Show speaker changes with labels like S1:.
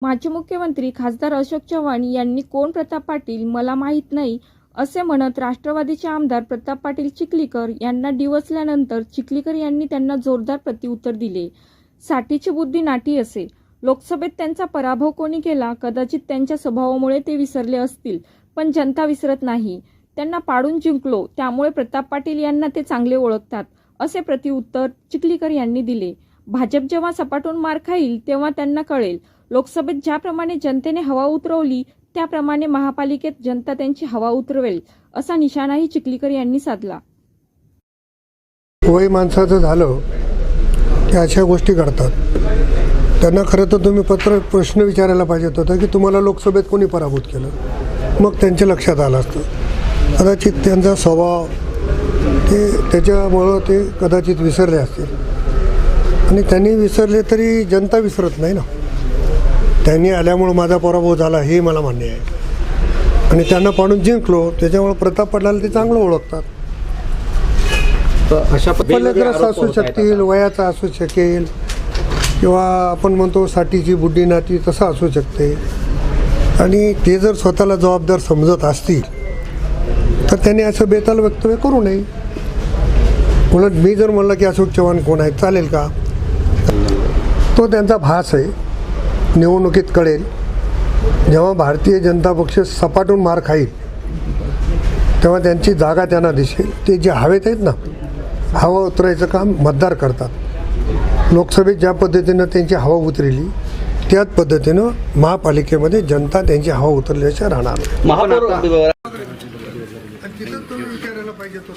S1: माजी मुख्यमंत्री खासदार अशोक चव्हाण यांनी कोण प्रताप पाटील मला माहीत नाही असे म्हणत राष्ट्रवादीचे आमदार प्रताप पाटील चिखलीकर यांना डिवचल्यानंतर चिखलीकर यांनी त्यांना जोरदार प्रत्युत्तर दिले। साठीची बुद्धी नाटी असे। लोकसभेत त्यांचा पराभव कोणी केला कदाचित त्यांच्या स्वभावामुळे ते विसरले असतील, पण जनता विसरत नाही। त्यांना पाडून जिंकलो त्यामुळे प्रताप पाटील यांना ते चांगले ओळखतात असे प्रत्युत्तर चिखलीकर यांनी दिले। भाजप जेव्हा सपाटून मार खाईल तेव्हा त्यांना कळेल। लोकसभेत ज्याप्रमाणे जनतेने हवा उतरवली त्याप्रमाणे महापालिकेत जनता त्यांची हवा उतरवेल असा निशाणाही चिखलीकर यांनी साधला।
S2: वय माणसाचं झालं की अशा गोष्टी घडतात। त्यांना खरं तर तुम्ही प्रश्न विचारायला पाहिजे होता की तुम्हाला लोकसभेत कोणी पराभूत केलं, मग त्यांच्या लक्षात आलं असतं। कदाचित त्यांचा स्वभाव ते त्याच्यामुळं ते कदाचित विसरले असतील, आणि त्यांनी विसरले तरी जनता विसरत नाही ना। त्यांनी आल्यामुळं माझा पराभव झाला हे मला मान्य आहे, आणि त्यांना पाडून जिंकलो त्याच्यामुळं प्रताप पाटलाला ते चांगलं ओळखतात।
S3: अशा
S2: पल्लेग्रस्त असू शकतील, वयाचा असू शकेल, किंवा आपण म्हणतो साठीची बुद्धी नाटी तसं असू शकते। आणि ते जर स्वतःला जबाबदार समजत असतील तर त्यांनी असं बेताल वक्तव्य करू नये। उलट मी जर म्हणलं की अशोक चव्हाण कोण आहे चालेल का, तो त्यांचा भास आहे, निवडणुकीत कळेल। जेव्हा भारतीय जनता पक्ष सपाटून मार खाईल तेव्हा त्यांची जागा त्यांना दिसेल। ते जे हवेत आहेत ना, हवा उतरायचं काम मतदार करतात। लोकसभेत ज्या पद्धतीनं त्यांची हवा उतरली त्याच पद्धतीनं महापालिकेमध्ये जनता त्यांची हवा उतरल्याशिवाय राहणार।